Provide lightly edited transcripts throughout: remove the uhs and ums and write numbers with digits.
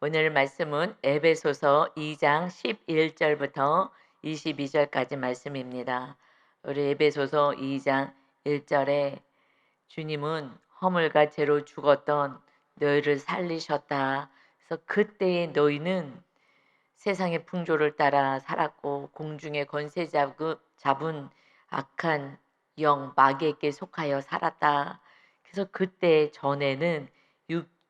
오늘 말씀은 에베소서 2장 11절부터 22절까지 말씀입니다. 우리 에베소서 2장 1절에 주님은 허물과 죄로 죽었던 너희를 살리셨다. 그래서 그때의 너희는 세상의 풍조를 따라 살았고 공중의 권세 잡은 악한 영 마귀에게 속하여 살았다. 그래서 그때 전에는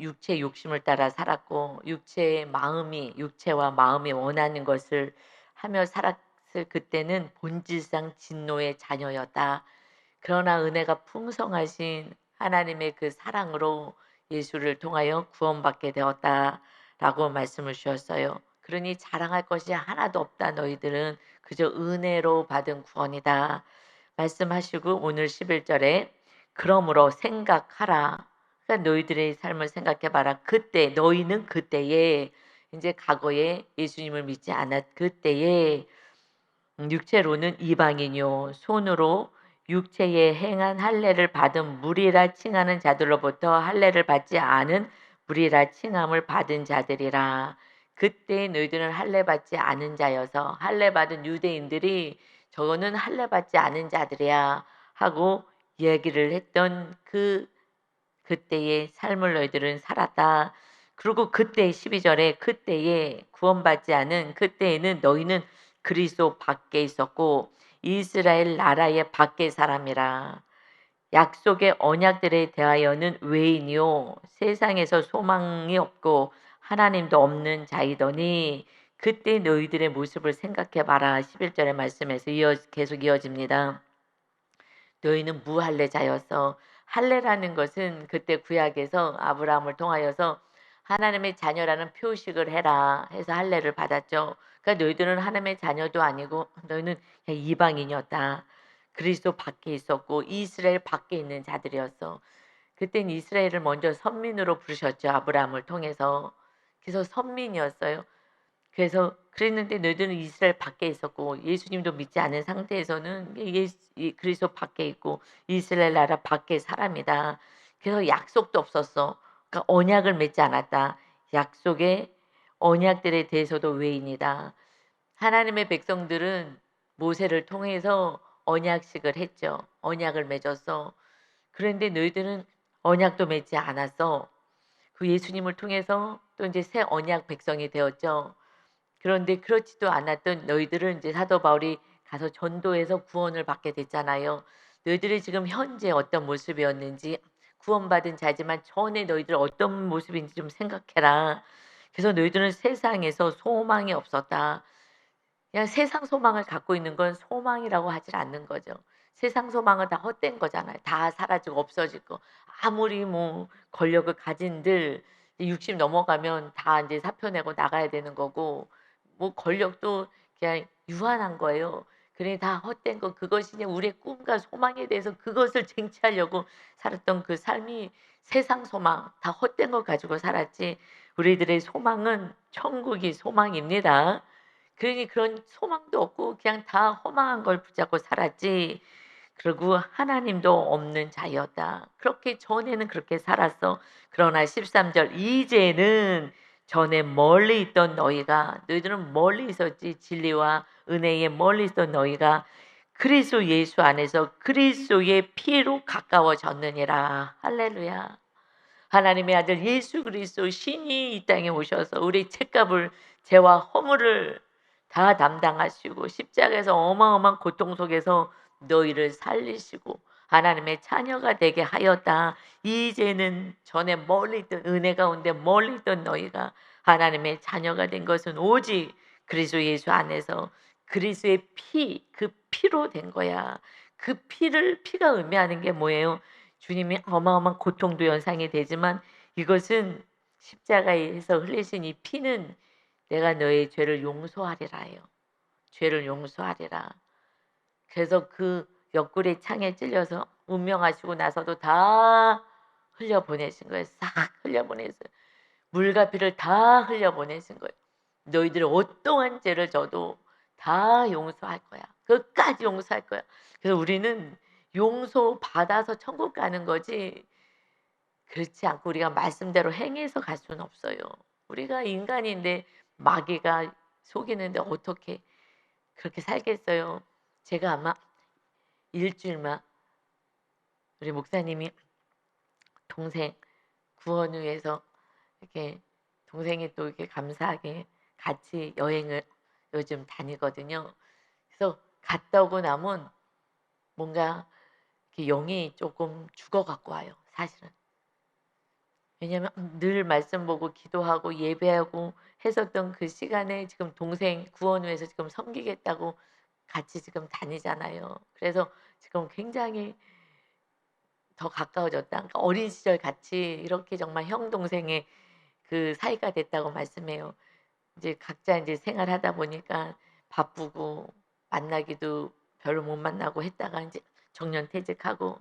육체 욕심을 따라 살았고 육체와 마음이 원하는 것을 하며 살았을 그때는 본질상 진노의 자녀였다. 그러나 은혜가 풍성하신 하나님의 그 사랑으로 예수를 통하여 구원받게 되었다라고 말씀을 주셨어요. 그러니 자랑할 것이 하나도 없다. 너희들은 그저 은혜로 받은 구원이다. 말씀하시고 오늘 11절에 그러므로 생각하라. 그러니까 너희들의 삶을 생각해 봐라. 그때 너희는 그때에 이제 과거에 예수님을 믿지 않았 그때에 육체로는 이방인요 손으로 육체에 행한 할례를 받은 무리라 칭하는 자들로부터 할례를 받지 않은 무리라 칭함을 받은 자들이라. 그때 너희들은 할례 받지 않은 자여서 할례 받은 유대인들이 저거는 할례 받지 않은 자들이야 하고 얘기를 했던 그때의 삶을 너희들은 살았다. 그리고 그때 12절에 그때에 구원받지 않은 그때에는 너희는 그리스도 밖에 있었고 이스라엘 나라의 밖의 사람이라. 약속의 언약들에 대하여는 외인이요 세상에서 소망이 없고 하나님도 없는 자이더니 그때 너희들의 모습을 생각해 봐라. 11절의 말씀에서 계속 이어집니다. 너희는 무할례자여서 할례라는 것은 그때 구약에서 아브라함을 통하여서 하나님의 자녀라는 표식을 해라 해서 할례를 받았죠. 그러니까 너희들은 하나님의 자녀도 아니고 너희는 그냥 이방인이었다. 그리스도 밖에 있었고 이스라엘 밖에 있는 자들이었어. 그땐 이스라엘을 먼저 선민으로 부르셨죠. 아브라함을 통해서. 그래서 선민이었어요. 그래서 그랬는데 너희들은 이스라엘 밖에 있었고 예수님도 믿지 않은 상태에서는 그리스도 밖에 있고 이스라엘 나라 밖의 사람이다. 그래서 약속도 없었어. 그러니까 언약을 맺지 않았다. 약속의 언약들에 대해서도 외인이다. 하나님의 백성들은 모세를 통해서 언약식을 했죠. 언약을 맺었어. 그런데 너희들은 언약도 맺지 않았어. 그 예수님을 통해서 또 이제 새 언약 백성이 되었죠. 그런데 그렇지도 않았던 너희들은 이제 사도 바울이 가서 전도해서 구원을 받게 됐잖아요. 너희들이 지금 현재 어떤 모습이었는지 구원받은 자지만 전에 너희들 어떤 모습인지 좀 생각해라. 그래서 너희들은 세상에서 소망이 없었다. 그냥 세상 소망을 갖고 있는 건 소망이라고 하질 않는 거죠. 세상 소망은 다 헛된 거잖아요. 다 사라지고 없어지고 아무리 뭐 권력을 가진들 60 넘어가면 다 이제 사표 내고 나가야 되는 거고 뭐 권력도 그냥 유한한 거예요. 그러니 다 헛된 거 그것이 이제 우리의 꿈과 소망에 대해서 그것을 쟁취하려고 살았던 그 삶이 세상 소망 다 헛된 거 가지고 살았지 우리들의 소망은 천국이 소망입니다. 그러니 그런 소망도 없고 그냥 다 허망한 걸 붙잡고 살았지. 그리고 하나님도 없는 자였다. 그렇게 전에는 그렇게 살았어. 그러나 13절 이제는 전에 멀리 있던 너희들은 멀리 있었지. 진리와 은혜에 멀리 있던 너희가 그리스도 예수 안에서 그리스도의 피로 가까워졌느니라. 할렐루야. 하나님의 아들 예수 그리스도 신이 이 땅에 오셔서 우리 죄값을 죄와 허물을 다 담당하시고 십자가에서 어마어마한 고통 속에서 너희를 살리시고 하나님의 자녀가 되게 하였다. 이제는 전에 멀리 있던 은혜 가운데 멀리 있던 너희가 하나님의 자녀가 된 것은 오직 그리스도 예수 안에서 그리스도의 그 피로 된 거야. 피가 의미하는 게 뭐예요? 주님이 어마어마한 고통도 연상이 되지만 이것은 십자가에서 흘리신 이 피는 내가 너의 죄를 용서하리라요. 죄를 용서하리라. 그래서 그 옆구리 창에 찔려서 운명하시고 나서도 다 흘려보내신 거예요. 싹 흘려보내서 물과 피를 다 흘려보내신 거예요. 너희들이 어떠한 죄를 져도 다 용서할 거야. 끝까지 용서할 거야. 그래서 우리는 용서받아서 천국 가는 거지 그렇지 않고 우리가 말씀대로 행해서 갈 수는 없어요. 우리가 인간인데 마귀가 속이는데 어떻게 그렇게 살겠어요. 제가 아마 일주일만 우리 목사님이 동생 구원을 위해서 이렇게 동생이 또 이렇게 감사하게 같이 여행을 요즘 다니거든요. 그래서 갔다 오고 나면 뭔가 이렇게 영이 조금 죽어 갖고 와요, 사실은. 왜냐하면 늘 말씀 보고 기도하고 예배하고 했었던 그 시간에 지금 동생 구원회에서 지금 섬기겠다고 같이 지금 다니잖아요. 그래서 지금 굉장히 더 가까워졌다. 그러니까 어린 시절 같이 이렇게 정말 형 동생의 그 사이가 됐다고 말씀해요. 이제 각자 이제 생활하다 보니까 바쁘고 만나기도 별로 못 만나고 했다가 이제 정년퇴직하고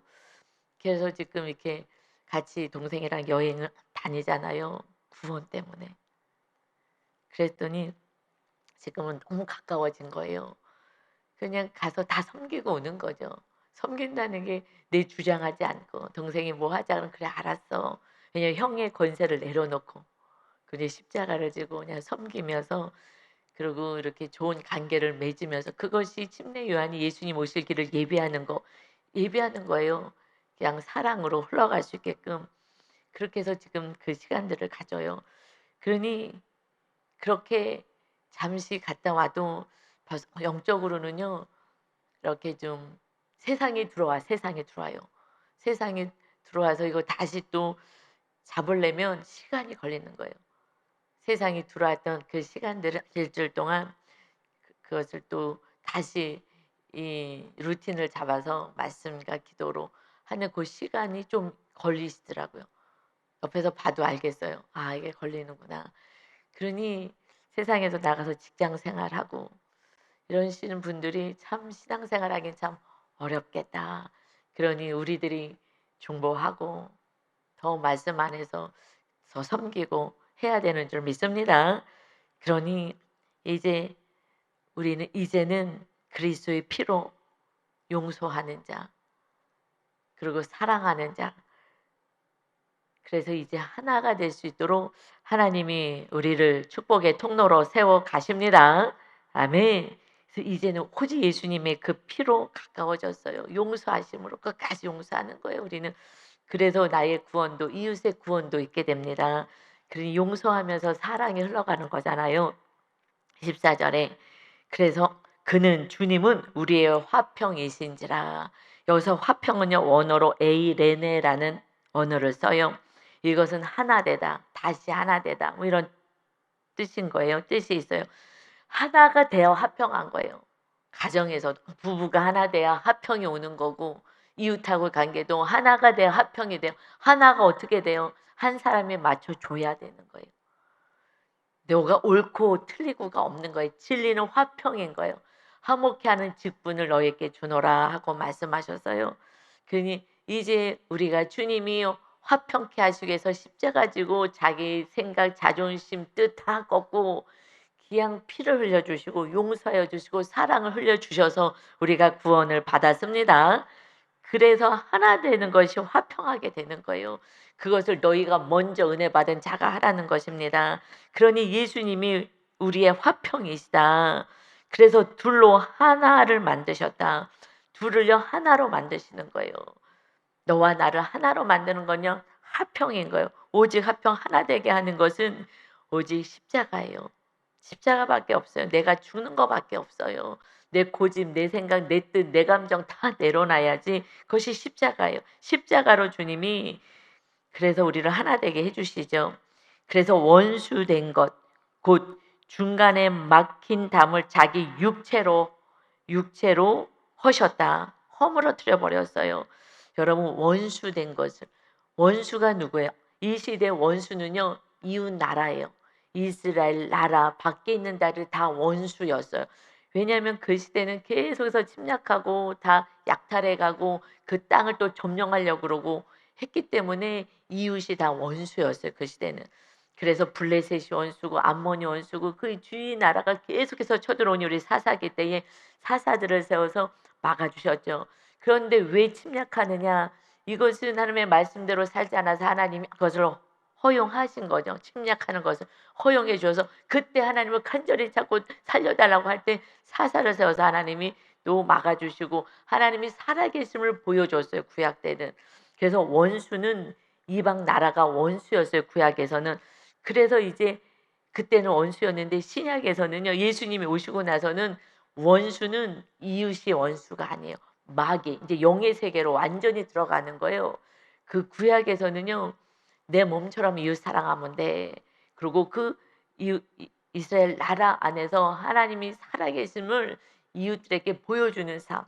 그래서 지금 이렇게 같이 동생이랑 여행을 다니잖아요. 구원 때문에. 그랬더니 지금은 너무 가까워진 거예요. 그냥 가서 다 섬기고 오는 거죠. 섬긴다는 게 내 주장하지 않고 동생이 뭐 하자 그러면 그래 알았어. 왜냐면 형의 권세를 내려놓고 그냥 십자가를 지고 그냥 섬기면서 그리고 이렇게 좋은 관계를 맺으면서 그것이 침례 요한이 예수님 오실 길을 예배하는 거예요. 그냥 사랑으로 흘러갈 수 있게끔 그렇게 해서 지금 그 시간들을 가져요. 그러니 그렇게 잠시 갔다 와도 영적으로는요. 이렇게 좀 세상에 들어와요. 세상에 들어와서 이거 다시 또 잡으려면 시간이 걸리는 거예요. 세상에 들어왔던 그 시간들을 일주일 동안 그것을 또 다시 이 루틴을 잡아서 말씀과 기도로 하는 그 시간이 좀 걸리시더라고요. 옆에서 봐도 알겠어요. 아, 이게 걸리는구나. 그러니 세상에서 나가서 직장 생활하고 이러시는 분들이 참 신앙생활하기는 참 어렵겠다. 그러니 우리들이 중보하고 더 말씀 안에서 더 섬기고 해야 되는 줄 믿습니다. 그러니 이제 우리는 이제는 그리스도의 피로 용서하는 자, 그리고 사랑하는 자, 그래서 이제 하나가 될 수 있도록 하나님이 우리를 축복의 통로로 세워 가십니다. 아멘. 그래서 이제는 오직 예수님의 그 피로 가까워졌어요. 용서하심으로 끝까지 용서하는 거예요, 우리는. 그래서 나의 구원도 이웃의 구원도 있게 됩니다. 그러니 용서하면서 사랑이 흘러가는 거잖아요. 14절에 그래서 그는 주님은 우리의 화평이신지라. 여기서 화평은요 원어로 에이레네라는 언어를 써요. 이것은 하나 되다, 다시 하나 되다 뭐 이런 뜻인 거예요. 뜻이 있어요. 하나가 되어 화평한 거예요. 가정에서 부부가 하나 돼야 화평이 오는 거고 이웃하고 관계도 하나가 돼야 화평이 돼요. 하나가 어떻게 돼요? 한 사람이 맞춰줘야 되는 거예요. 너가 옳고 틀리고가 없는 거예요. 진리는 화평인 거예요. 화목케 하는 직분을 너에게 주노라 하고 말씀하셨어요. 그러니 이제 우리가 주님이 화평케 하시기 위해서 십자가 지고 자기 생각, 자존심, 뜻 다 꺾고 그냥 피를 흘려주시고 용서해 주시고 사랑을 흘려주셔서 우리가 구원을 받았습니다. 그래서 하나 되는 것이 화평하게 되는 거예요. 그것을 너희가 먼저 은혜 받은 자가 하라는 것입니다. 그러니 예수님이 우리의 화평이시다. 그래서 둘로 하나를 만드셨다. 둘을요 하나로 만드시는 거예요. 너와 나를 하나로 만드는 건요 화평인 거예요. 오직 화평 하나 되게 하는 것은 오직 십자가예요. 십자가밖에 없어요. 내가 죽는 거밖에 없어요. 내 고집, 내 생각, 내 뜻, 내 감정 다 내려놔야지 그것이 십자가예요. 십자가로 주님이 그래서 우리를 하나 되게 해주시죠. 그래서 원수된 것, 곧 중간에 막힌 담을 자기 육체로 허셨다. 허물어뜨려 버렸어요. 여러분 원수된 것을 원수가 누구예요? 이 시대 원수는요 이웃 나라예요. 이스라엘 나라 밖에 있는 나라들 다 원수였어요. 왜냐하면 그 시대는 계속해서 침략하고 다 약탈해가고 그 땅을 또 점령하려고 그러고 했기 때문에 이웃이 다 원수였어요. 그 시대는. 그래서 블레셋이 원수고 암몬이 원수고 그 주위 나라가 계속해서 쳐들어오니 우리 사사기 때에 사사들을 세워서 막아주셨죠. 그런데 왜 침략하느냐? 이것은 하나님의 말씀대로 살지 않아서 하나님이 그것을 허용하신 거죠. 침략하는 것을 허용해 주셔서 그때 하나님을 간절히 찾고 살려 달라고 할 때 사사를 세워서 하나님이 또 막아 주시고 하나님이 살아계심을 보여줬어요, 구약 때는. 그래서 원수는 이방 나라가 원수였어요, 구약에서는. 그래서 이제 그때는 원수였는데 신약에서는요, 예수님이 오시고 나서는 원수는 이웃이 원수가 아니에요. 마귀, 이제 영의 세계로 완전히 들어가는 거예요. 그 구약에서는요, 내 몸처럼 이웃 사랑하면 돼. 그리고 그 이스라엘 나라 안에서 하나님이 살아계심을 이웃들에게 보여주는 삶,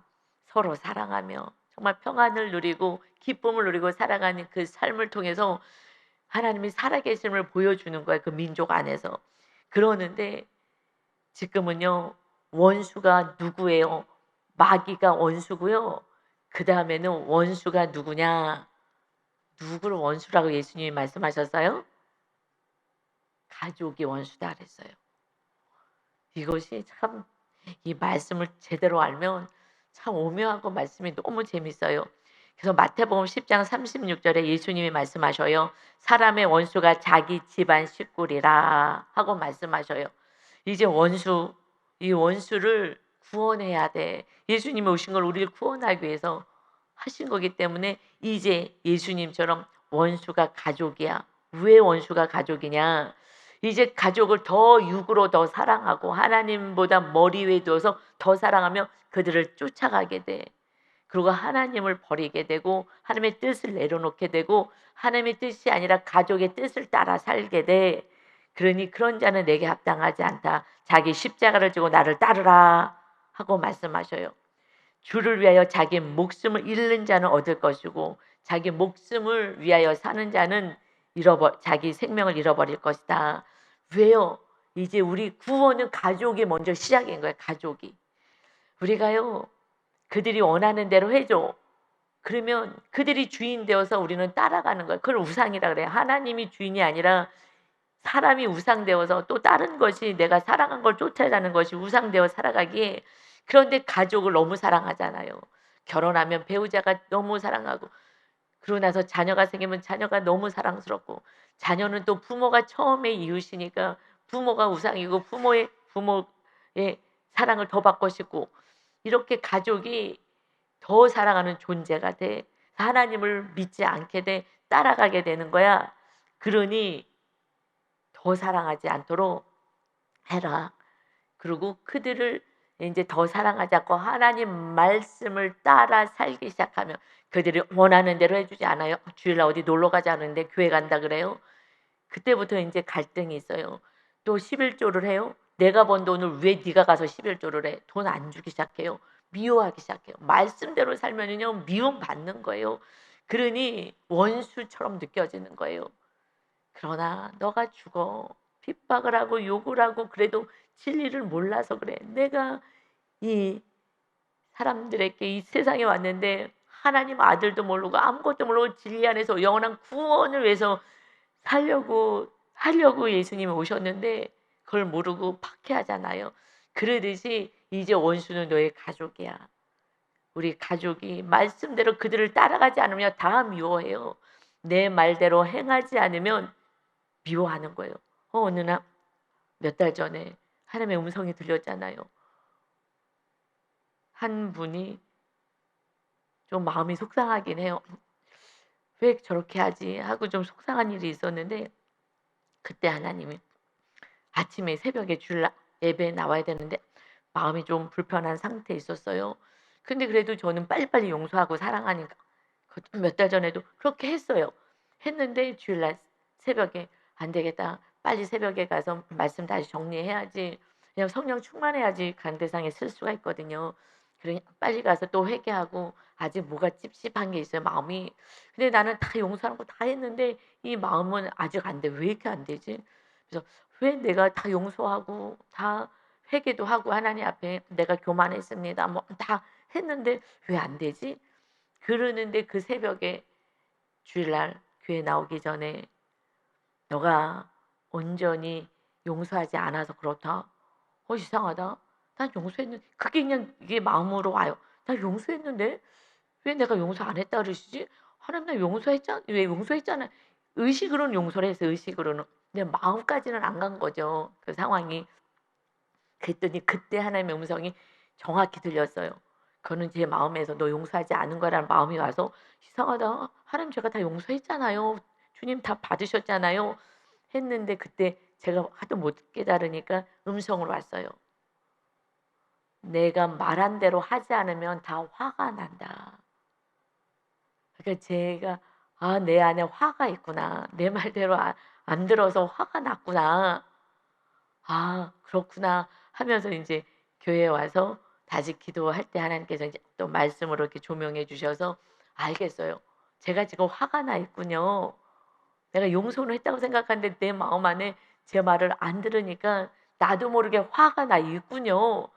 서로 사랑하며 정말 평안을 누리고 기쁨을 누리고 살아가는 그 삶을 통해서 하나님이 살아계심을 보여주는 거예요, 그 민족 안에서. 그러는데 지금은요, 원수가 누구예요? 마귀가 원수고요. 그 다음에는 원수가 누구냐? 누구를 원수라고 예수님이 말씀하셨어요? 가족이 원수다 그랬어요. 이것이 참, 이 말씀을 제대로 알면 참 오묘하고 말씀이 너무 재밌어요. 그래서 마태복음 10장 36절에 예수님이 말씀하셔요. 사람의 원수가 자기 집안 식구리라 하고 말씀하셔요. 이제 원수, 이 원수를 구원해야 돼. 예수님이 오신 걸 우리를 구원하기 위해서 하신 거기 때문에 이제 예수님처럼 원수가 가족이야. 왜 원수가 가족이냐? 이제 가족을 더 육으로 더 사랑하고 하나님보다 머리 위에 두어서 더 사랑하며 그들을 쫓아가게 돼. 그리고 하나님을 버리게 되고 하나님의 뜻을 내려놓게 되고 하나님의 뜻이 아니라 가족의 뜻을 따라 살게 돼. 그러니 그런 자는 내게 합당하지 않다. 자기 십자가를 지고 나를 따르라 하고 말씀하셔요. 주를 위하여 자기 목숨을 잃는 자는 얻을 것이고 자기 목숨을 위하여 사는 자는 자기 생명을 잃어버릴 것이다. 왜요? 이제 우리 구원은 가족이 먼저 시작인 거예요. 가족이. 우리가요, 그들이 원하는 대로 해줘. 그러면 그들이 주인 되어서 우리는 따라가는 거예요. 그걸 우상이라 그래요. 하나님이 주인이 아니라 사람이 우상되어서 또 다른 것이 내가 사랑한 걸 쫓아가는 것이 우상되어 살아가기에. 그런데 가족을 너무 사랑하잖아요. 결혼하면 배우자가 너무 사랑하고 그러고 나서 자녀가 생기면 자녀가 너무 사랑스럽고 자녀는 또 부모가 처음에 이웃이니까 부모가 우상이고 부모의 사랑을 더 받고 싶고 이렇게 가족이 더 사랑하는 존재가 돼. 하나님을 믿지 않게 돼. 따라가게 되는 거야. 그러니 더 사랑하지 않도록 해라. 그리고 그들을 이제 더 사랑하지 않고 하나님 말씀을 따라 살기 시작하면 그들이 원하는 대로 해주지 않아요. 주일날 어디 놀러 가자는데 교회 간다 그래요. 그때부터 이제 갈등이 있어요. 또 11조를 해요. 내가 번 돈을 왜 네가 가서 11조를 해? 돈 안 주기 시작해요. 미워하기 시작해요. 말씀대로 살면은요 미움받는 거예요. 그러니 원수처럼 느껴지는 거예요. 그러나 너가 죽어. 핍박을 하고 욕을 하고 그래도 진리를 몰라서 그래. 내가 이 사람들에게 이 세상에 왔는데 하나님 아들도 모르고 아무것도 모르고 진리 안에서 영원한 구원을 위해서 하려고 예수님이 오셨는데 그걸 모르고 박해하잖아요. 그러듯이 이제 원수는 너의 가족이야. 우리 가족이 말씀대로 그들을 따라가지 않으면 다 미워해요. 내 말대로 행하지 않으면 미워하는 거예요. 어느 날 몇 달 전에 하나님의 음성이 들렸잖아요. 한 분이 좀 마음이 속상하긴 해요. '왜 저렇게 하지?' 하고 좀 속상한 일이 있었는데 그때 하나님이 아침에 새벽에 주일 예배에 나와야 되는데 마음이 좀 불편한 상태에 있었어요. 근데 그래도 저는 빨리빨리 용서하고 사랑하니까 몇 달 전에도 그렇게 했어요. 했는데 주일날 새벽에 '안 되겠다. 빨리 새벽에 가서 말씀 다시 정리해야지. 그냥 성령 충만해야지 강대상에 쓸 수가 있거든요.' 그러니 빨리 가서 또 회개하고 아직 뭐가 찝찝한 게 있어요, 마음이. 근데 나는 다 용서하는 거 다 했는데 이 마음은 아직 안 돼. 왜 이렇게 안 되지? 그래서 왜 내가 다 용서하고 다 회개도 하고 하나님 앞에 내가 교만했습니다. 뭐 다 했는데 왜 안 되지? 그러는데 그 새벽에 주일날 교회 나오기 전에 "너가 온전히 용서하지 않아서 그렇다." 이상하다. 난 용서했는 그게 그냥 이게 마음으로 와요. '나 용서했는데 왜 내가 용서 안 했다 그러시지? 하나님 나 용서했잖 왜 용서했잖아.' 의식으로는 용서를 했어요. 의식으로는. 근데 마음까지는 안 간 거죠. 그 상황이. 그랬더니 그때 하나님의 음성이 정확히 들렸어요. 그거는 제 마음에서 너 용서하지 않은 거라는 마음이 와서 이상하다. 하나님 제가 다 용서했잖아요. 주님 다 받으셨잖아요. 했는데 그때 제가 하도 못 깨달으니까 음성으로 왔어요. 내가 말한 대로 하지 않으면 다 화가 난다. 그러니까 제가 내 안에 화가 있구나. 내 말대로 안 들어서 화가 났구나. 그렇구나 하면서 이제 교회에 와서 다시 기도할 때 하나님께서 이제 또 말씀으로 이렇게 조명해 주셔서 알겠어요. 제가 지금 화가 나 있군요. 내가 용서는 했다고 생각하는데 내 마음 안에 제 말을 안 들으니까 나도 모르게 화가 나 있군요.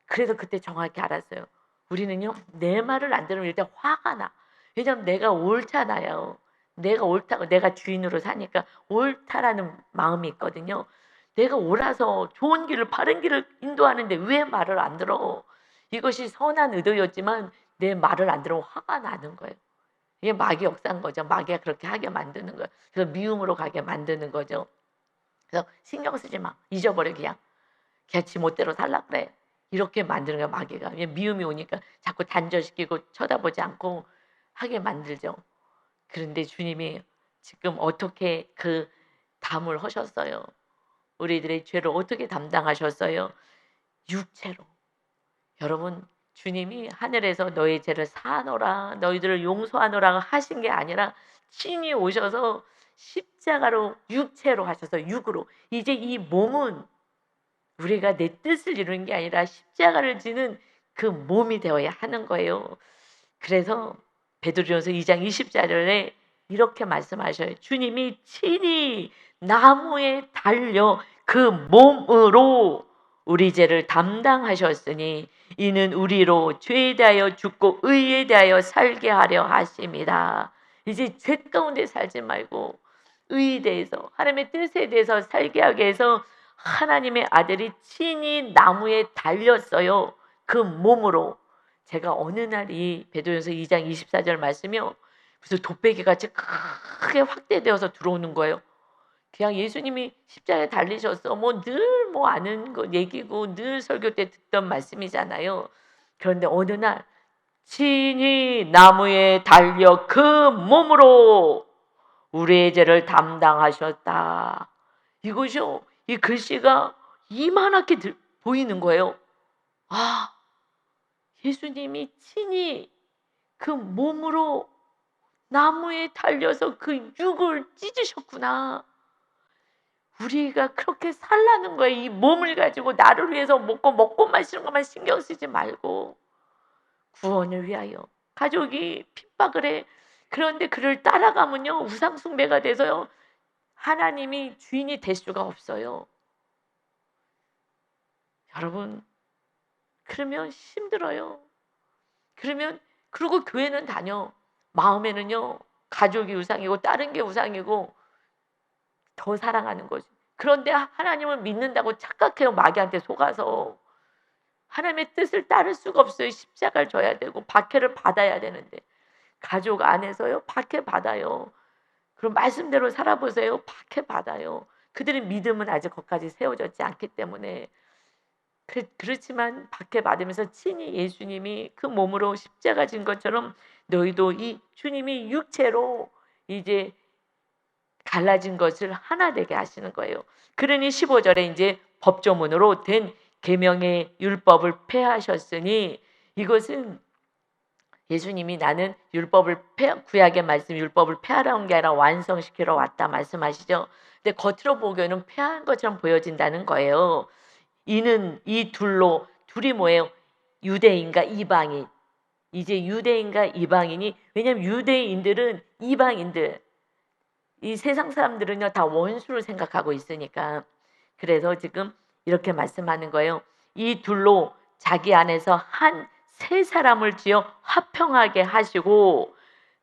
그래서 그때 정확히 알았어요. 우리는요, 내 말을 안 들으면 일단 화가 나. 왜냐면 내가 옳잖아요. 내가 옳다고, 내가 주인으로 사니까 옳다라는 마음이 있거든요. 내가 옳아서 좋은 길을, 바른 길을 인도하는데 왜 말을 안 들어? 이것이 선한 의도였지만 내 말을 안 들으면 화가 나는 거예요. 이게 마귀 역사인 거죠. 마귀가 그렇게 하게 만드는 거예요. 그래서 미움으로 가게 만드는 거죠. 그래서 신경 쓰지 마. 잊어버려 그냥. 걔 지멋대로 살라 그래. 이렇게 만드는 거야 마귀가. 미움이 오니까 자꾸 단절시키고 쳐다보지 않고 하게 만들죠. 그런데 주님이 지금 어떻게 그 담을 하셨어요? 우리들의 죄를 어떻게 담당하셨어요? 육체로. 여러분 주님이 하늘에서 너희 죄를 사하노라 너희들을 용서하노라 하신 게 아니라 친히 오셔서 십자가로 육체로 하셔서 육으로 이제 이 몸은 우리가 내 뜻을 이루는 게 아니라 십자가를 지는 그 몸이 되어야 하는 거예요. 그래서 베드로전서 2장 20절에 이렇게 말씀하셔요. 주님이 친히 나무에 달려 그 몸으로 우리 죄를 담당하셨으니 이는 우리로 죄에 대하여 죽고 의에 대하여 살게 하려 하십니다. 이제 죄 가운데 살지 말고 의에 대해서 하나님의 뜻에 대해서 살게 하기 위해서 하나님의 아들이 친히 나무에 달렸어요. 그 몸으로. 제가 어느 날 이 베드로전서 2장 24절 말씀이요. 무슨 돋배기같이 크게 확대되어서 들어오는 거예요. 그냥 예수님이 십자가에 달리셨어. 늘 아는 거 얘기고 늘 설교 때 듣던 말씀이잖아요. 그런데 어느 날 친히 나무에 달려 그 몸으로 우리의 죄를 담당하셨다. 이것이요. 이 글씨가 이만하게 보이는 거예요. 예수님이 친히 그 몸으로 나무에 달려서 그 육을 찢으셨구나. 우리가 그렇게 살라는 거예요. 이 몸을 가지고 나를 위해서 먹고 마시는 것만 신경 쓰지 말고 구원을 위하여 가족이 핍박을 해. 그런데 그를 따라가면요 우상 숭배가 돼서요 하나님이 주인이 될 수가 없어요. 여러분 그러면 힘들어요. 그리고 교회는 다녀. 마음에는요 가족이 우상이고 다른 게 우상이고 더 사랑하는 거지. 그런데 하나님을 믿는다고 착각해요. 마귀한테 속아서. 하나님의 뜻을 따를 수가 없어요. 십자가를 져야 되고 박해를 받아야 되는데 가족 안에서요 박해 받아요. 그럼 말씀대로 살아보세요. 박해 받아요. 그들의 믿음은 아직 거기까지 세워졌지 않기 때문에 그렇지만 박해 받으면서 친히 예수님이 그 몸으로 십자가 진 것처럼 너희도 이 주님이 육체로 이제 갈라진 것을 하나 되게 하시는 거예요. 그러니 15절에 이제 법조문으로 된 계명의 율법을 폐하셨으니 이것은 예수님이 나는 구약의 말씀 율법을 폐하러 온 게 아니라 완성시키러 왔다 말씀하시죠. 근데 겉으로 보기에는 폐한 것처럼 보여진다는 거예요. 이는 이 둘이 뭐예요? 유대인과 이방인. 이제 유대인과 이방인이 왜냐하면 유대인들은 이방인들 이 세상 사람들은요 다 원수를 생각하고 있으니까 그래서 지금 이렇게 말씀하는 거예요. 이 둘로 자기 안에서 한 세 사람을 지어 화평하게 하시고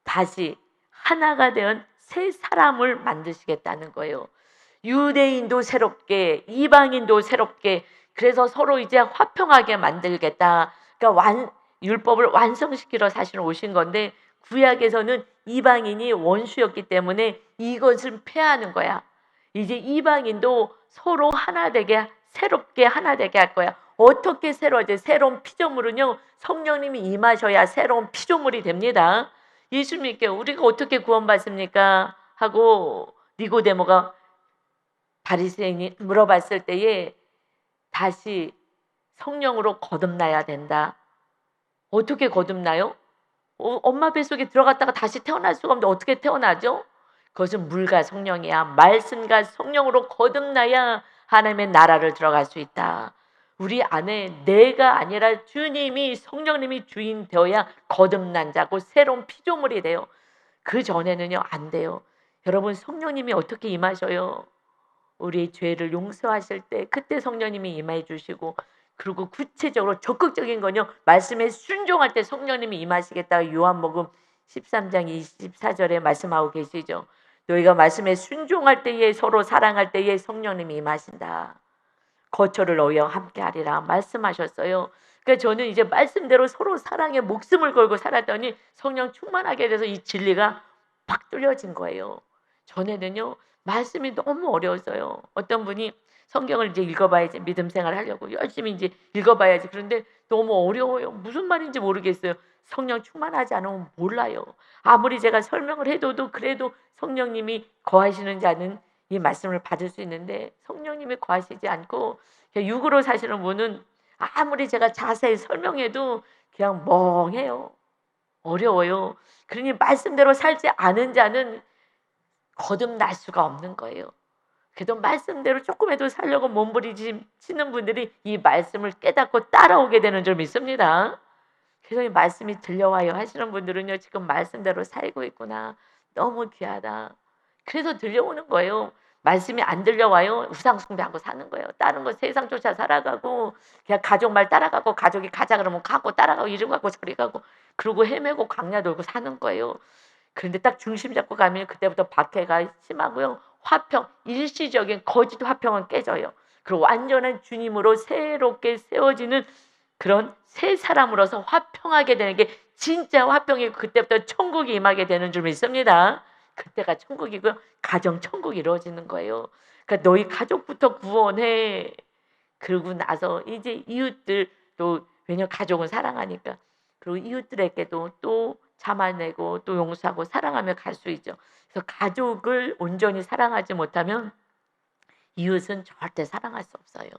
다시 하나가 된 세 사람을 만드시겠다는 거예요. 유대인도 새롭게 이방인도 새롭게 그래서 서로 이제 화평하게 만들겠다. 그러니까 율법을 완성시키러 사실 오신 건데 구약에서는 이방인이 원수였기 때문에 이것을 폐하는 거야. 이제 이방인도 서로 하나 되게, 새롭게 하나 되게 할 거야. 어떻게 새로워져? 새로운 피조물은요, 성령님이 임하셔야 새로운 피조물이 됩니다. 예수 믿게 우리가 어떻게 구원받습니까? 하고 니고데모가 바리새인이 물어봤을 때에 다시 성령으로 거듭나야 된다. 어떻게 거듭나요? 엄마 뱃속에 들어갔다가 다시 태어날 수가 없는데 어떻게 태어나죠? 그것은 물과 성령이야. 말씀과 성령으로 거듭나야 하나님의 나라를 들어갈 수 있다. 우리 안에 내가 아니라 주님이, 성령님이 주인 되어야 거듭난 자고 새로운 피조물이 돼요. 그 전에는요, 안 돼요. 여러분, 성령님이 어떻게 임하셔요? 우리의 죄를 용서하실 때 그때 성령님이 임해 주시고, 그리고 구체적으로 적극적인 건요, 말씀에 순종할 때 성령님이 임하시겠다고 요한복음 13장 24절에 말씀하고 계시죠. 너희가 말씀에 순종할 때에, 서로 사랑할 때에 성령님이 임하신다. 거처를 너희와 함께 하리라 말씀하셨어요. 그러니까 저는 이제 말씀대로 서로 사랑에 목숨을 걸고 살았더니 성령 충만하게 돼서 이 진리가 팍 뚫려진 거예요. 전에는요, 말씀이 너무 어려웠어요. 어떤 분이 성경을 이제 읽어봐야지 믿음 생활 하려고 열심히 이제 읽어봐야지. 그런데 너무 어려워요. 무슨 말인지 모르겠어요. 성령 충만하지 않으면 몰라요. 아무리 제가 설명을 해도 그래도 성령님이 거하시는 자는 이 말씀을 받을 수 있는데 성령님이 거하시지 않고 그냥 육으로 사시는 분은 아무리 제가 자세히 설명해도 그냥 멍해요. 어려워요. 그러니 말씀대로 살지 않은 자는 거듭날 수가 없는 거예요. 그래도 말씀대로 조금이라도 살려고 몸부림치는 분들이 이 말씀을 깨닫고 따라오게 되는 줄 믿습니다. 그래서 이 말씀이 들려와요 하시는 분들은요, 지금 말씀대로 살고 있구나. 너무 귀하다. 그래서 들려오는 거예요. 말씀이 안 들려와요. 우상 숭배하고 사는 거예요. 다른 거 세상 쫓아 살아가고 그냥 가족 말 따라가고, 가족이 가자 그러면 가고 따라가고 이리 가고 저리 가고 그러고 헤매고 광야 돌고 사는 거예요. 그런데 딱 중심 잡고 가면 그때부터 박해가 심하고요. 화평, 일시적인 거짓 화평은 깨져요. 그리고 완전한 주님으로 새롭게 세워지는 그런 새 사람으로서 화평하게 되는 게 진짜 화평이고, 그때부터 천국이 임하게 되는 줄 믿습니다. 그때가 천국이고요. 가정 천국이 이루어지는 거예요. 그러니까 너희 가족부터 구원해. 그러고 나서 이제 이웃들도, 왜냐면 가족은 사랑하니까, 그리고 이웃들에게도 또 참아내고 또 용서하고 사랑하며 갈 수 있죠. 그래서 가족을 온전히 사랑하지 못하면 이웃은 절대 사랑할 수 없어요.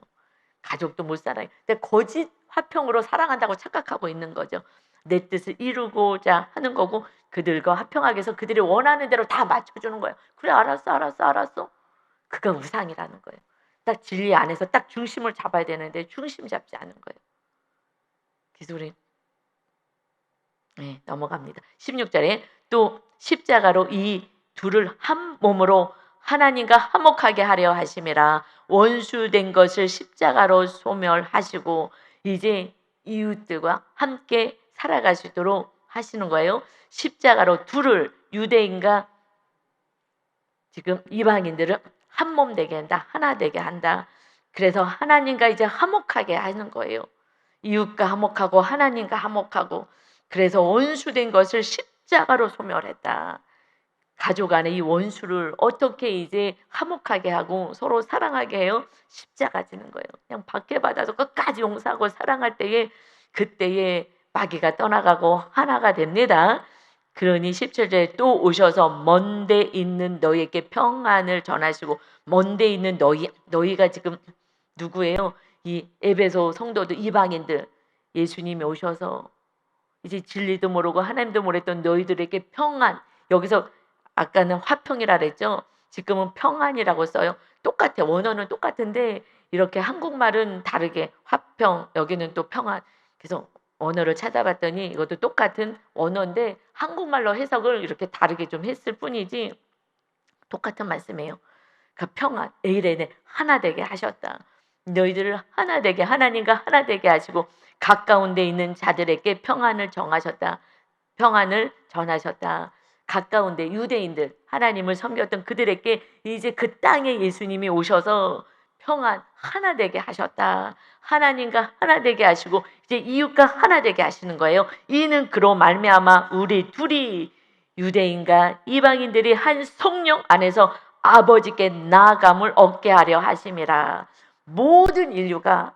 가족도 못 살아요. 근데 거짓 화평으로 사랑한다고 착각하고 있는 거죠. 내 뜻을 이루고자 하는 거고, 그들과 화평하게 해서 그들이 원하는 대로 다 맞춰주는 거예요. 그래, 알았어. 그건 우상이라는 거예요. 딱 진리 안에서 딱 중심을 잡아야 되는데 중심 잡지 않은 거예요. 그래서 우리 넘어갑니다. 16절에 또 십자가로 이 둘을 한 몸으로 하나님과 화목하게 하려 하심이라. 원수된 것을 십자가로 소멸하시고 이제 이웃들과 함께 살아갈 수 있도록 하시는 거예요. 십자가로 둘을, 유대인과 지금 이방인들을 한 몸 되게 한다. 하나 되게 한다. 그래서 하나님과 이제 화목하게 하는 거예요. 이웃과 화목하고 하나님과 화목하고. 그래서 원수된 것을 십자가로 소멸했다. 가족 안에 이 원수를 어떻게 이제 화목하게 하고 서로 사랑하게 해요? 십자가 지는 거예요. 그냥 박해받아서 끝까지 용서하고 사랑할 때에, 그때에 마귀가 떠나가고 하나가 됩니다. 그러니 17절에 또 오셔서 먼데 있는 너희에게 평안을 전하시고. 먼데 있는 너희가 지금 누구예요? 이 에베소 성도들, 이방인들. 예수님이 오셔서 이제 진리도 모르고 하나님도 모르던 너희들에게 평안. 여기서 아까는 화평이라 그랬죠. 지금은 평안이라고 써요. 똑같아. 원어는 똑같은데 이렇게 한국말은 다르게 화평, 여기는 또 평안. 그래서 언어를 찾아봤더니 이것도 똑같은 언어인데 한국말로 해석을 이렇게 다르게 좀 했을 뿐이지 똑같은 말씀이에요. 그러니까 평안, 에이레네, 하나 되게 하셨다. 너희들을 하나 되게, 하나님과 하나 되게 하시고 가까운 데 있는 자들에게 평안을 정하셨다. 평안을 전하셨다. 가까운 데 유대인들, 하나님을 섬겼던 그들에게 이제 그 땅에 예수님이 오셔서 평안 하나 되게 하셨다. 하나님과 하나 되게 하시고 이제 이웃과 하나 되게 하시는 거예요. 이는 그로 말미암아 우리 둘이 유대인과 이방인들이 한 성령 안에서 아버지께 나아감을 얻게 하려 하심이라. 모든 인류가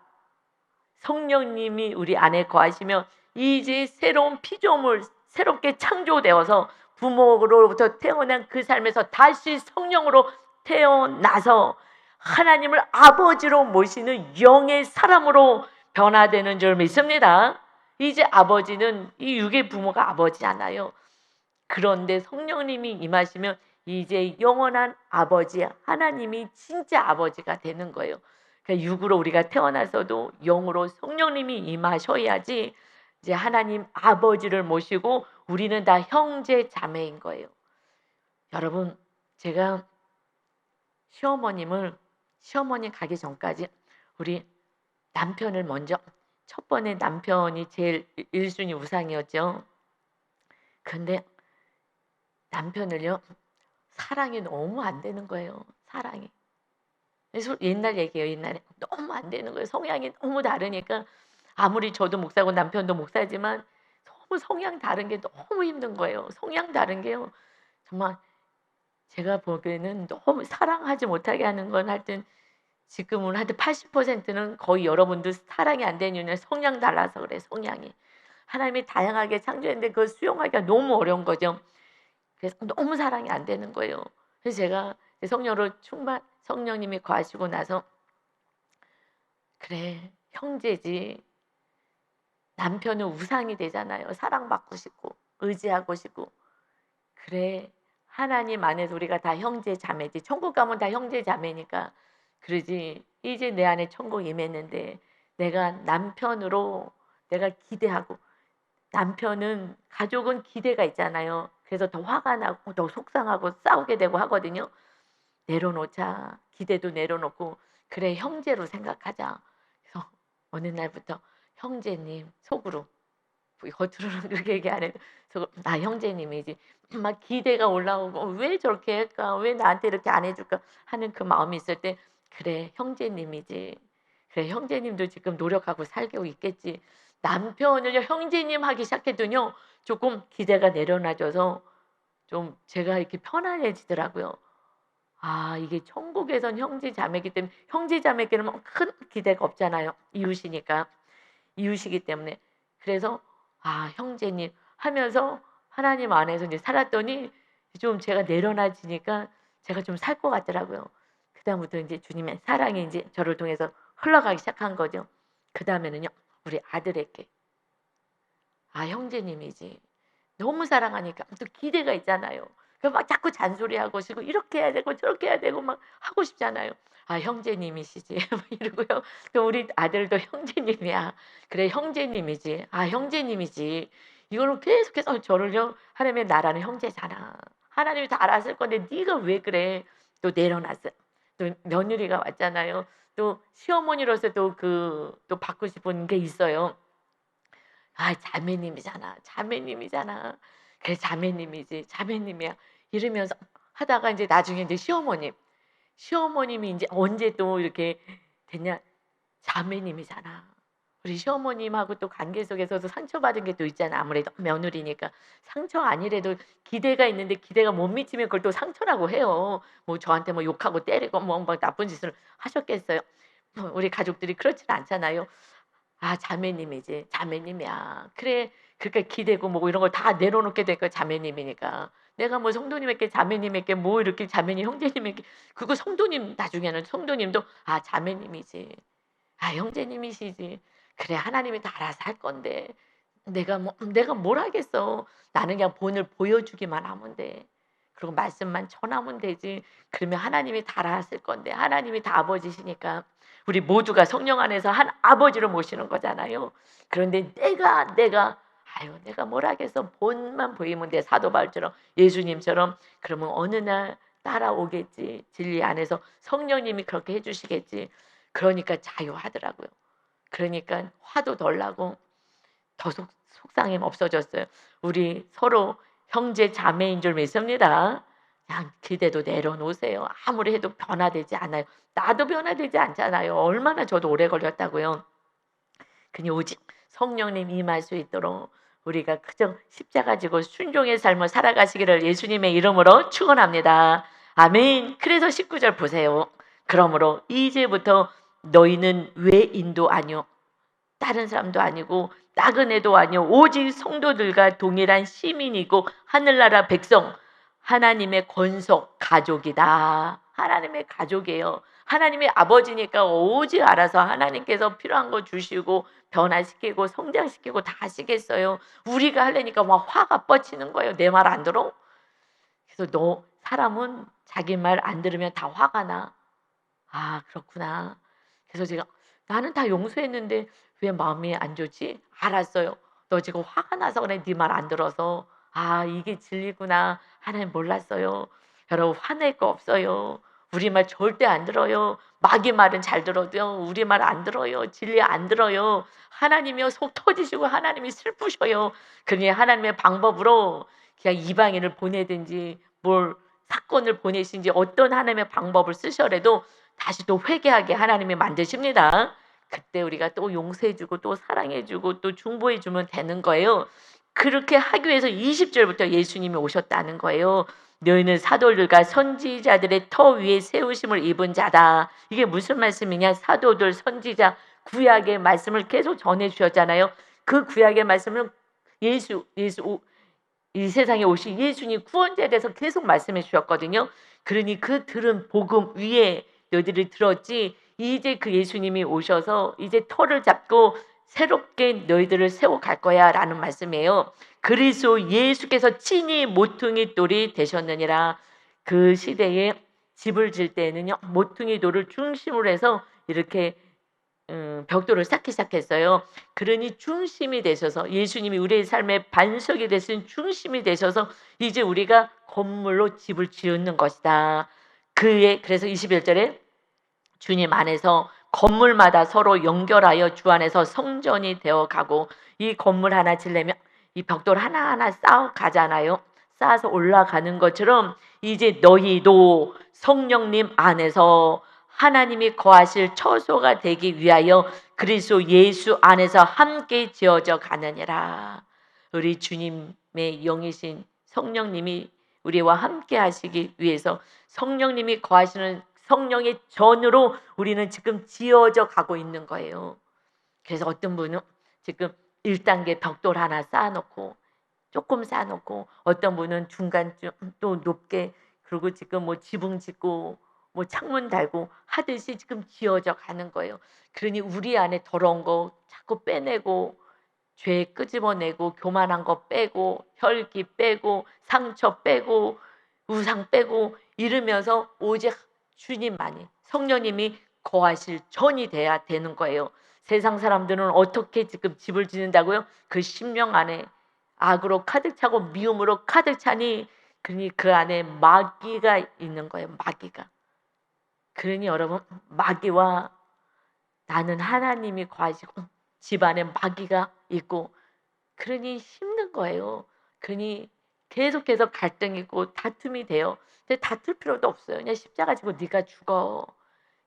성령님이 우리 안에 거하시며 이제 새로운 피조물 새롭게 창조되어서 부모로부터 태어난 그 삶에서 다시 성령으로 태어나서 하나님을 아버지로 모시는 영의 사람으로 변화되는 줄 믿습니다. 이제 아버지는 이 육의 부모가 아버지잖아요. 그런데 성령님이 임하시면 이제 영원한 아버지 하나님이 진짜 아버지가 되는 거예요. 그러니까 육으로 우리가 태어나서도 영으로 성령님이 임하셔야지 이제 하나님 아버지를 모시고 우리는 다 형제 자매인 거예요. 여러분, 제가 시어머니 가기 전까지 우리 남편을 먼저, 첫 번에 남편이 제일 1순위 우상이었죠. 근데 남편을요, 사랑이 너무 안 되는 거예요. 사랑이. 그래서 옛날 얘기예요. 옛날에 너무 안 되는 거예요. 성향이 너무 다르니까 아무리 저도 목사고 남편도 목사지만 너무 성향 다른 게 너무 힘든 거예요. 성향 다른 게요. 정말 제가 보기에는 너무 사랑하지 못하게 하는 건 하여튼 지금은 하여튼 80%는 거의 여러분들 사랑이 안 되는 이유는 성향 달라서 그래. 성향이. 하나님이 다양하게 창조했는데 그걸 수용하기가 너무 어려운 거죠. 그래서 너무 사랑이 안 되는 거예요. 그래서 제가 성령으로 성령님이 거하시고 나서 그래 형제지. 남편은 우상이 되잖아요. 사랑받고 싶고 의지하고 싶고. 그래 하나님 안에서 우리가 다 형제 자매지. 천국 가면 다 형제 자매니까 그러지. 이제 내 안에 천국 임했는데 내가 남편으로 내가 기대하고 남편은 가족은 기대가 있잖아요. 그래서 더 화가 나고 더 속상하고 싸우게 되고 하거든요. 내려놓자. 기대도 내려놓고 그래 형제로 생각하자. 그래서 어느 날부터 형제님 속으로 겉으로는 그렇게 얘기 안 해도 속으로 나 형제님이지. 막 기대가 올라오고 왜 저렇게 할까? 왜 나한테 이렇게 안 해줄까? 하는 그 마음이 있을 때 그래 형제님이지. 그래 형제님도 지금 노력하고 살고 있겠지. 남편을 형제님 하기 시작했더니요. 조금 기대가 내려놔져서 좀 제가 이렇게 편안해지더라고요. 아 이게 천국에선 형제 자매이기 때문에 형제 자매끼리는 뭐 큰 기대가 없잖아요. 이웃이니까. 이웃이기 때문에. 그래서 아 형제님 하면서 하나님 안에서 이제 살았더니 좀 제가 내려놔지니까 제가 좀 살 것 같더라고요. 그다음부터 이제 주님의 사랑이 이제 저를 통해서 흘러가기 시작한 거죠. 그다음에는요. 우리 아들에게 아 형제님이지. 너무 사랑하니까 또 기대가 있잖아요. 그 막 자꾸 잔소리하고 싶고 이렇게 해야 되고 저렇게 해야 되고 막 하고 싶잖아요. 아 형제님이시지 막 이러고요. 또 우리 아들도 형제님이야. 그래 형제님이지. 아 형제님이지. 이걸로 계속해서 저를요. 하나님의 나라는 형제잖아. 하나님이 다 알았을 건데 네가 왜 그래? 또 내려놨어. 또 며느리가 왔잖아요. 또 시어머니로서 또 받고 싶은 게 있어요. 아 자매님이잖아. 자매님이잖아. 그래 자매님이지. 자매님이야. 이러면서 하다가 인제 나중에 인제 시어머님이 인제 언제 또 이렇게 됐냐. 자매님이잖아. 우리 시어머님하고 또 관계 속에서도 상처받은 게 또 있잖아. 아무래도 며느리니까. 상처 아니래도 기대가 있는데 기대가 못 미치면 그걸 또 상처라고 해요. 뭐 저한테 뭐 욕하고 때리고 뭐 나쁜 짓을 하셨겠어요. 우리 가족들이 그렇지는 않잖아요. 아 자매님이지. 자매님이야. 그래 그러니까 기대고 뭐고 이런 걸 다 내려놓게 되니까 자매님이니까. 내가 뭐 성도님에게 자매님에게 뭐 이렇게 자매님 형제님에게 그거 성도님 나중에는 성도님도 아 자매님이지. 아 형제님이시지. 그래 하나님이 다 알아서 할 건데 내가 뭘 하겠어. 나는 그냥 본을 보여주기만 하면 돼. 그리고 말씀만 전하면 되지. 그러면 하나님이 다 알았을 건데 하나님이 다 아버지시니까 우리 모두가 성령 안에서 한 아버지를 모시는 거잖아요. 그런데 내가 뭘 하겠어. 본만 보이면 돼. 사도 바울처럼 예수님처럼 그러면 어느 날 따라오겠지. 진리 안에서 성령님이 그렇게 해 주시겠지. 그러니까 자유하더라고요. 그러니까 화도 덜 나고 더 속상임 없어졌어요. 우리 서로 형제 자매인 줄 믿습니다. 그냥 기대도 내려놓으세요. 아무리 해도 변화되지 않아요. 나도 변화되지 않잖아요. 얼마나 저도 오래 걸렸다고요. 그냥 오직 성령님 임할 수 있도록 우리가 그저 십자가 지고 순종의 삶을 살아가시기를 예수님의 이름으로 축원합니다. 아멘. 그래서 19절 보세요. 그러므로 이제부터 너희는 외인도 아니요 다른 사람도 아니고 나그네도 아니요 오직 성도들과 동일한 시민이고 하늘나라 백성 하나님의 권속 가족이다. 하나님의 가족이에요. 하나님의 아버지니까 오직 알아서 하나님께서 필요한 거 주시고 변화시키고 성장시키고 다 하시겠어요. 우리가 하려니까 막 화가 뻗치는 거예요. 내 말 안 들어? 그래서 너 사람은 자기 말 안 들으면 다 화가 나. 아, 그렇구나. 그래서 제가 나는 다 용서했는데 왜 마음이 안 좋지? 알았어요. 너 지금 화가 나서 그래. 네 말 안 들어서. 아, 이게 진리구나. 하나님 몰랐어요. 여러분 화낼 거 없어요. 우리 말 절대 안 들어요. 마귀 말은 잘 들어도요. 우리 말 안 들어요. 진리 안 들어요. 하나님이요 속 터지시고 하나님이 슬프셔요. 그러니 하나님의 방법으로 그냥 이방인을 보내든지 뭘 사건을 보내신지 어떤 하나님의 방법을 쓰셔라도 다시 또 회개하게 하나님이 만드십니다. 그때 우리가 또 용서해주고 또 사랑해주고 또 중보해주면 되는 거예요. 그렇게 하기 위해서 20절부터 예수님이 오셨다는 거예요. 너희는 사도들과 선지자들의 터 위에 세우심을 입은 자다. 이게 무슨 말씀이냐? 사도들, 선지자, 구약의 말씀을 계속 전해 주셨잖아요. 그 구약의 말씀을 예수 이 세상에 오신 예수님 구원자에 대해서 계속 말씀해 주셨거든요. 그러니 그 들은 복음 위에 너희들이 들었지 이제 그 예수님이 오셔서 이제 터를 잡고 새롭게 너희들을 세워 갈 거야 라는 말씀이에요. 그리스도 예수께서 친히 모퉁이 돌이 되셨느니라. 그 시대에 집을 질 때에는요 모퉁이 돌을 중심으로 해서 이렇게 벽돌을 쌓기 시작했어요. 그러니 중심이 되셔서 예수님이 우리의 삶의 반석이 되신 중심이 되셔서 이제 우리가 건물로 집을 지었는 것이다. 그래서 21절에 주님 안에서 건물마다 서로 연결하여 주 안에서 성전이 되어 가고 이 건물 하나 지려면 이 벽돌 하나하나 쌓아 가잖아요. 쌓아서 올라가는 것처럼 이제 너희도 성령님 안에서 하나님이 거하실 처소가 되기 위하여 그리스도 예수 안에서 함께 지어져 가느니라. 우리 주님의 영이신 성령님이 우리와 함께 하시기 위해서 성령님이 거하시는 성령의 전으로 우리는 지금 지어져 가고 있는 거예요. 그래서 어떤 분은 지금 1단계 벽돌 하나 쌓아놓고 조금 쌓아놓고 어떤 분은 중간쯤 또 높게 그리고 지금 뭐 지붕 짓고 뭐 창문 달고 하듯이 지금 지어져 가는 거예요. 그러니 우리 안에 더러운 거 자꾸 빼내고 죄 끄집어내고 교만한 거 빼고 혈기 빼고 상처 빼고 우상 빼고 이러면서 오직 주님만이 성령님이 거하실 전이 돼야 되는 거예요. 세상 사람들은 어떻게 지금 집을 짓는다고요? 그 심령 안에 악으로 가득 차고 미움으로 가득 차니 그러니 그 안에 마귀가 있는 거예요. 마귀가. 그러니 여러분 마귀와 나는 하나님이 거하시고 집안에 마귀가 있고 그러니 힘든 거예요. 그러니 계속해서 갈등이 있고 다툼이 돼요. 근데 다툴 필요도 없어요. 그냥 십자가 지고 네가 죽어.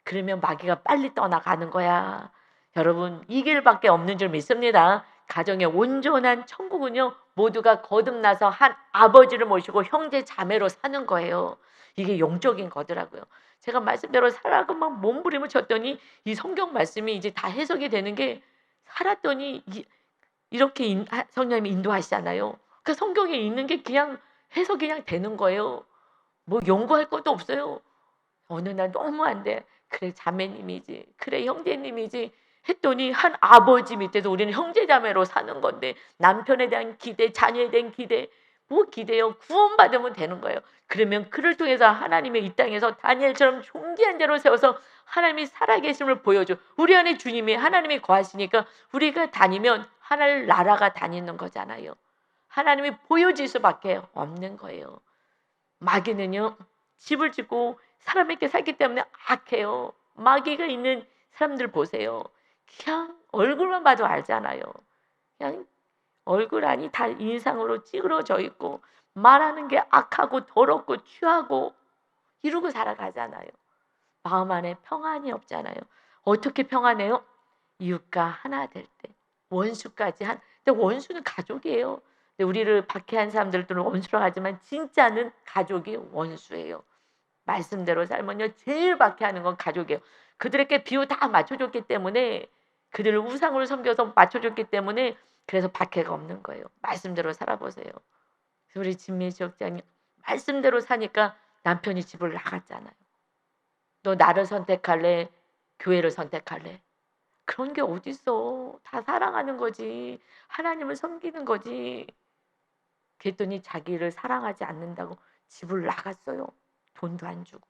그러면 마귀가 빨리 떠나가는 거야. 여러분 이 길밖에 없는 줄 믿습니다. 가정의 온전한 천국은요 모두가 거듭나서 한 아버지를 모시고 형제 자매로 사는 거예요. 이게 영적인 거더라고요. 제가 말씀대로 살아가고 막 몸부림을 쳤더니 이 성경 말씀이 이제 다 해석이 되는 게 살았더니 이렇게 성령님이 인도하시잖아요. 그 성경에 있는 게 그냥 해석이 그냥 되는 거예요. 뭐 연구할 것도 없어요. 어느 날 너무 안 돼. 그래 자매님이지. 그래 형제님이지. 했더니 한 아버지 밑에서 우리는 형제자매로 사는 건데 남편에 대한 기대, 자녀에 대한 기대 뭐 기대요? 구원받으면 되는 거예요. 그러면 그를 통해서 하나님의 이 땅에서 다니엘처럼 존귀한 자로 세워서 하나님이 살아계심을 보여줘. 우리 안에 주님이 하나님이 거하시니까 우리가 다니면 하늘 나라가 다니는 거잖아요. 하나님이 보여질 수밖에 없는 거예요. 마귀는요 집을 짓고 사람에게 살기 때문에 악해요. 마귀가 있는 사람들 보세요. 그냥 얼굴만 봐도 알잖아요. 그냥 얼굴 안이 다 인상으로 찌그러져 있고 말하는 게 악하고 더럽고 취하고 이러고 살아가잖아요. 마음 안에 평안이 없잖아요. 어떻게 평안해요? 이웃과 하나 될 때. 원수까지 근데 원수는 가족이에요. 근데 우리를 박해한 사람들도 원수라고 하지만 진짜는 가족이 원수예요. 말씀대로 살면요 제일 박해하는 건 가족이에요. 그들에게 비유 다 맞춰줬기 때문에 그들을 우상으로 섬겨서 맞춰줬기 때문에 그래서 박해가 없는 거예요. 말씀대로 살아보세요. 우리 진미 지역장님 말씀대로 사니까 남편이 집을 나갔잖아요. 너 나를 선택할래? 교회를 선택할래? 그런 게 어딨어. 다 사랑하는 거지. 하나님을 섬기는 거지. 그랬더니 자기를 사랑하지 않는다고 집을 나갔어요. 돈도 안 주고.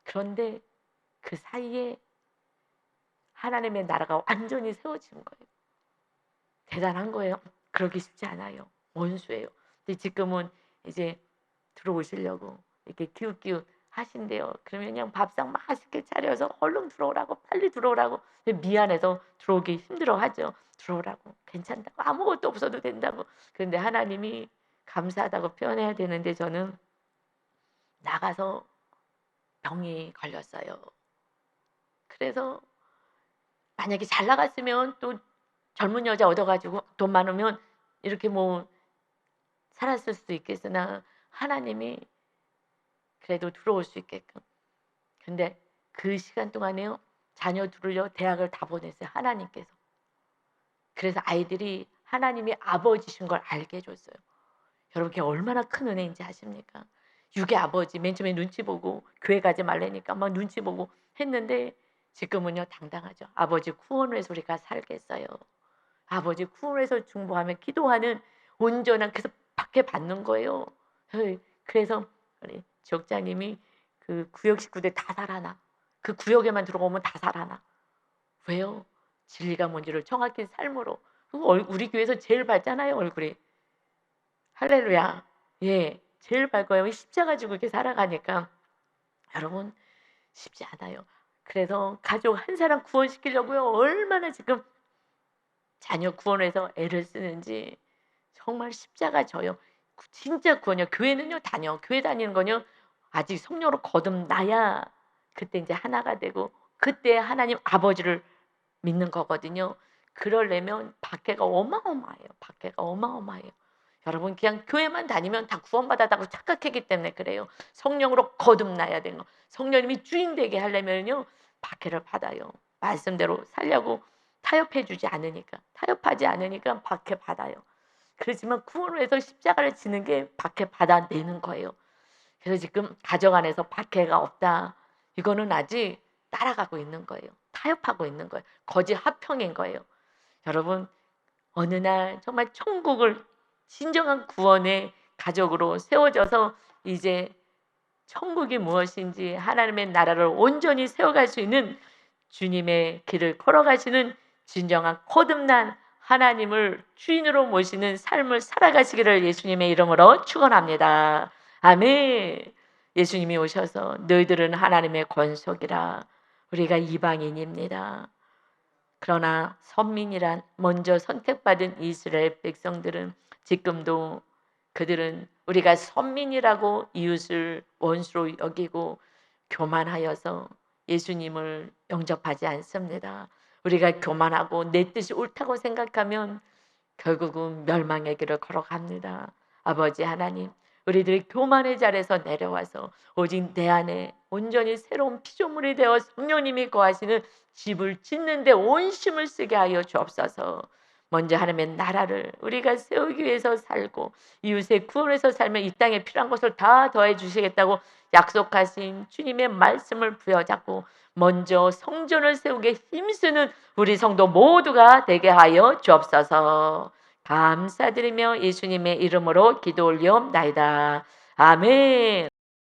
그런데 그 사이에 하나님의 나라가 완전히 세워진 거예요. 대단한 거예요. 그러기 쉽지 않아요. 원수예요. 근데 지금은 이제 들어오시려고 이렇게 기웃기웃 하신대요. 그러면 그냥 밥상 맛있게 차려서 얼른 들어오라고 빨리 들어오라고 미안해서 들어오기 힘들어하죠. 들어오라고 괜찮다고 아무것도 없어도 된다고. 그런데 하나님이 감사하다고 표현해야 되는데 저는 나가서 병이 걸렸어요. 그래서 만약에 잘 나갔으면 또 젊은 여자 얻어가지고 돈 많으면 이렇게 뭐 살았을 수도 있겠으나 하나님이 그래도 들어올 수 있게끔. 근데 그 시간 동안에요. 자녀들을요. 대학을 다 보냈어요. 하나님께서. 그래서 아이들이 하나님이 아버지신 걸 알게 해줬어요. 여러분 그게 얼마나 큰 은혜인지 아십니까? 육의 아버지 맨 처음에 눈치 보고 교회 가지 말라니까 막 눈치 보고 했는데 지금은요 당당하죠. 아버지 구원을 해서 우리가 살겠어요. 아버지 구원해서 중보하며 기도하는 온전한 그래서 박해 받는 거예요. 그래서 우리 지역장님이 그 구역 식구들 다 살아나. 그 구역에만 들어오면 다 살아나. 왜요? 진리가 뭔지를 정확히 삶으로. 우리 교회에서 제일 밝잖아요 얼굴이. 할렐루야. 예, 제일 밝아요. 십자가 지고 이렇게 살아가니까 여러분 쉽지 않아요. 그래서 가족 한 사람 구원시키려고요. 얼마나 지금 자녀 구원해서 애를 쓰는지 정말 십자가 져요. 진짜 구원이요. 교회는요 다녀. 교회 다니는 건요 아직 성령으로 거듭나야 그때 이제 하나가 되고 그때 하나님 아버지를 믿는 거거든요. 그러려면 박해가 어마어마해요. 박해가 어마어마해요. 여러분 그냥 교회만 다니면 다 구원받았다고 착각했기 때문에 그래요. 성령으로 거듭나야 되는 거. 성령님이 주인 되게 하려면요 박해를 받아요. 말씀대로 살려고 타협해 주지 않으니까. 타협하지 않으니까 박해 받아요. 그렇지만 구원을 해서 십자가를 지는 게 박해 받아내는 거예요. 그래서 지금 가정 안에서 박해가 없다. 이거는 아직 따라가고 있는 거예요. 타협하고 있는 거예요. 거짓 화평인 거예요. 여러분 어느 날 정말 천국을 진정한 구원의 가족으로 세워져서 이제 천국이 무엇인지 하나님의 나라를 온전히 세워갈 수 있는 주님의 길을 걸어가시는 진정한 거듭난 하나님을 주인으로 모시는 삶을 살아가시기를 예수님의 이름으로 축원합니다. 아멘. 예수님이 오셔서 너희들은 하나님의 권속이라 우리가 이방인입니다. 그러나 선민이란 먼저 선택받은 이스라엘 백성들은 지금도 그들은 우리가 선민이라고 이웃을 원수로 여기고 교만하여서 예수님을 영접하지 않습니다. 우리가 교만하고 내 뜻이 옳다고 생각하면 결국은 멸망의 길을 걸어갑니다. 아버지 하나님, 우리들이 교만의 자리에서 내려와서 오직 내 안에 온전히 새로운 피조물이 되어 성령님이 거하시는 집을 짓는 데 온심을 쓰게 하여 주옵소서. 먼저 하나님의 나라를 우리가 세우기 위해서 살고 이웃의 구원에서 살면 이 땅에 필요한 것을 다 더해 주시겠다고 약속하신 주님의 말씀을 부여잡고 먼저 성전을 세우게 힘쓰는 우리 성도 모두가 되게 하여 주옵소서. 감사드리며 예수님의 이름으로 기도 올리옵나이다. 아멘.